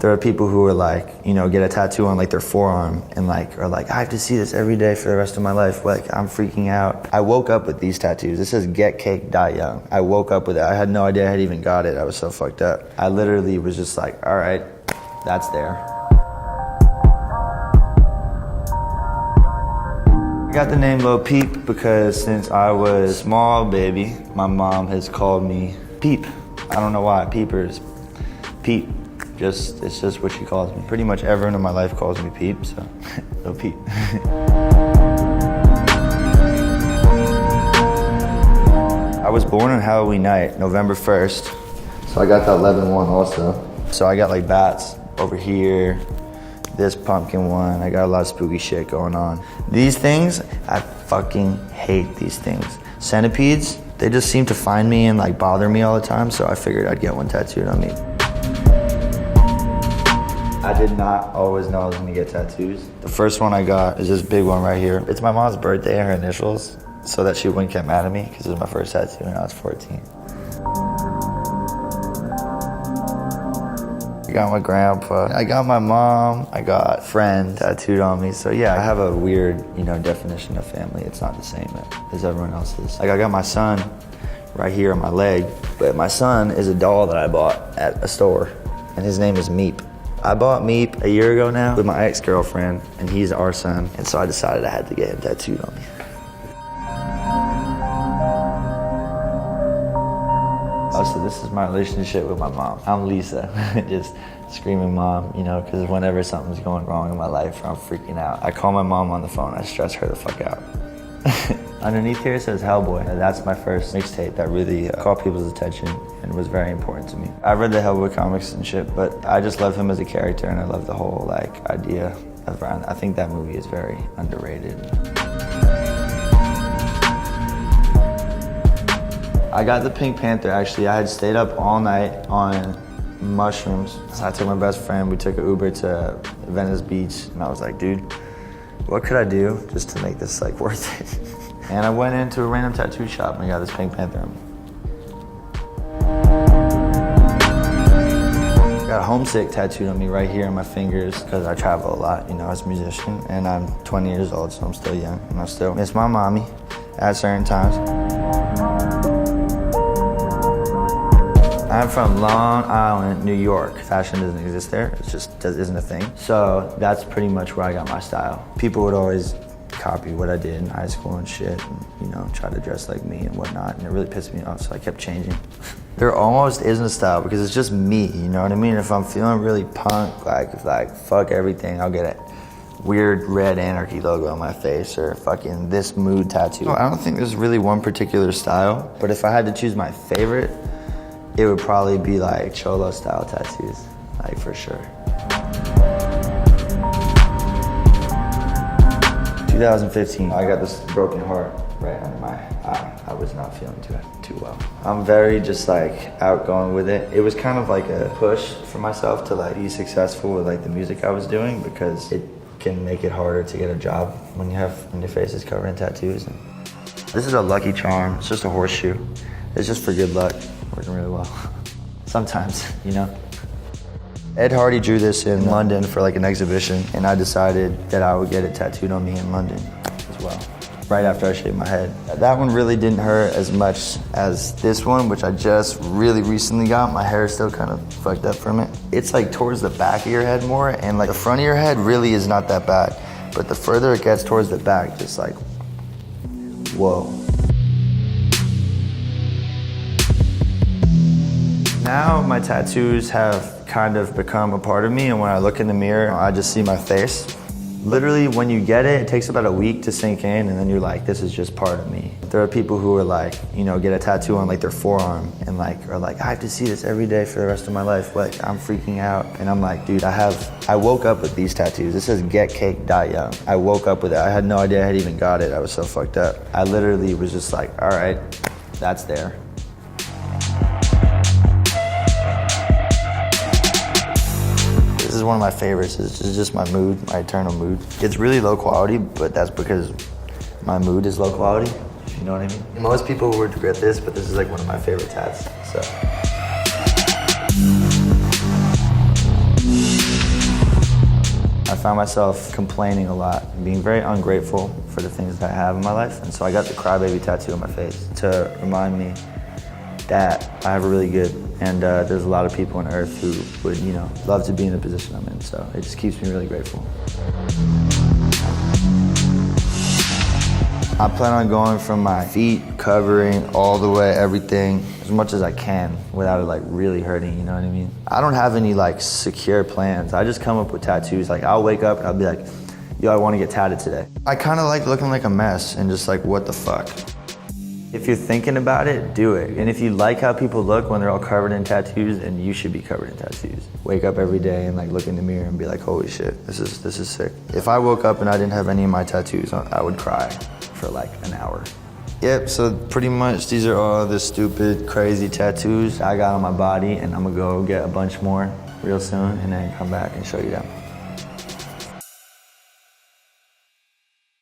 There are people who are like, you know, get a tattoo on like their forearm and like are like, I have to see this every day for the rest of my life. Like, I'm freaking out. I woke up with these tattoos. It says "Get Cake, Die Young." I woke up with it. I had no idea I had even got it. I was so fucked up. I literally was just like, all right, that's there. I got the name Lil Peep because since I was small baby, my mom has called me Peep. I don't know why. Peepers. Peep. It's just what she calls me. Pretty much everyone in my life calls me Peep, so Lil Peep. I was born on Halloween night, November 1st. So I got the 11-1 also. So I got like bats over here, this pumpkin one. I got a lot of spooky shit going on. These things, I fucking hate these things. Centipedes, they just seem to find me and like bother me all the time, so I figured I'd get one tattooed on me. I did not always know I was gonna get tattoos. The first one I got is this big one right here. It's my mom's birthday and her initials, so that she wouldn't get mad at me, because it was my first tattoo when I was 14. I got my grandpa, I got my mom, I got friend tattooed on me. So yeah, I have a weird, you know, definition of family. It's not the same as everyone else's. Like I got my son right here on my leg, but my son is a doll that I bought at a store, and his name is Meep. I bought Meep a year ago now with my ex-girlfriend, and he's our son, and so I decided I had to get him tattooed on me. Oh, so this is my relationship with my mom. I'm Lisa, just screaming mom, you know, because whenever something's going wrong in my life or I'm freaking out, I call my mom on the phone, I stress her the fuck out. Underneath here it says Hellboy. That's my first mixtape that really caught people's attention and was very important to me. I read the Hellboy comics and shit, but I just love him as a character, and I love the whole like idea around. I think that movie is very underrated. I got the Pink Panther actually. I had stayed up all night on mushrooms. So I took my best friend, we took an Uber to Venice Beach, and I was like, dude, what could I do just to make this like worth it? And I went into a random tattoo shop and I got this Pink Panther on me. Got a homesick tattooed on me right here on my fingers because I travel a lot, you know, as a musician, and I'm 20 years old, so I'm still young, and I still miss my mommy at certain times. I'm from Long Island, New York. Fashion doesn't exist there, it just isn't a thing. So that's pretty much where I got my style. People would always copy what I did in high school and shit, and, you know, try to dress like me and whatnot, and it really pissed me off, so I kept changing. There almost isn't a style because it's just me, you know what I mean? If I'm feeling really punk, like fuck everything, I'll get a weird red anarchy logo on my face or fucking this mood tattoo. I don't think there's really one particular style, but if I had to choose my favorite, it would probably be like cholo style tattoos, like for sure. 2015, I got this broken heart right under my eye. I was not feeling too well. I'm very just like outgoing with it. It was kind of like a push for myself to like be successful with like the music I was doing, because it can make it harder to get a job when your face is covered in tattoos. And this is a lucky charm. It's just a horseshoe. It's just for good luck. Working really well. Sometimes, you know. Ed Hardy drew this in London for like an exhibition, and I decided that I would get it tattooed on me in London as well, right after I shaved my head. That one really didn't hurt as much as this one, which I just really recently got. My hair is still kind of fucked up from it. It's like towards the back of your head more, and like the front of your head really is not that bad, but the further it gets towards the back, just like, whoa. Now my tattoos have kind of become a part of me, and when I look in the mirror, I just see my face. Literally, when you get it, it takes about a week to sink in, and then you're like, this is just part of me. There are people who are like, you know, get a tattoo on like their forearm and like are like, I have to see this every day for the rest of my life. Like, I'm freaking out. And I'm like, dude, I woke up with these tattoos. It says "Get Cake, Die Young." I woke up with it. I had no idea I had even got it. I was so fucked up. I literally was just like, all right, that's there. This is one of my favorites. It's just my mood, my eternal mood. It's really low quality, but that's because my mood is low quality, if you know what I mean. Most people would regret this, but this is like one of my favorite tats, so. found myself complaining a lot, being very ungrateful for the things that I have in my life. And so I got the crybaby tattoo on my face to remind me that I have it really good. And there's a lot of people on earth who would, love to be in the position I'm in. So it just keeps me really grateful. I plan on going from my feet, covering all the way, everything, as much as I can without it like really hurting, you know what I mean? I don't have any like secure plans. I just come up with tattoos. Like I'll wake up and I'll be like, yo, I want to get tatted today. I kind of like looking like a mess and just like, what the fuck? If you're thinking about it, do it. And if you like how people look when they're all covered in tattoos, then you should be covered in tattoos. Wake up every day and like look in the mirror and be like, holy shit, this is sick. If I woke up and I didn't have any of my tattoos, I would cry for like an hour. Yep, so pretty much these are all the stupid, crazy tattoos I got on my body, and I'm gonna go get a bunch more real soon and then come back and show you them.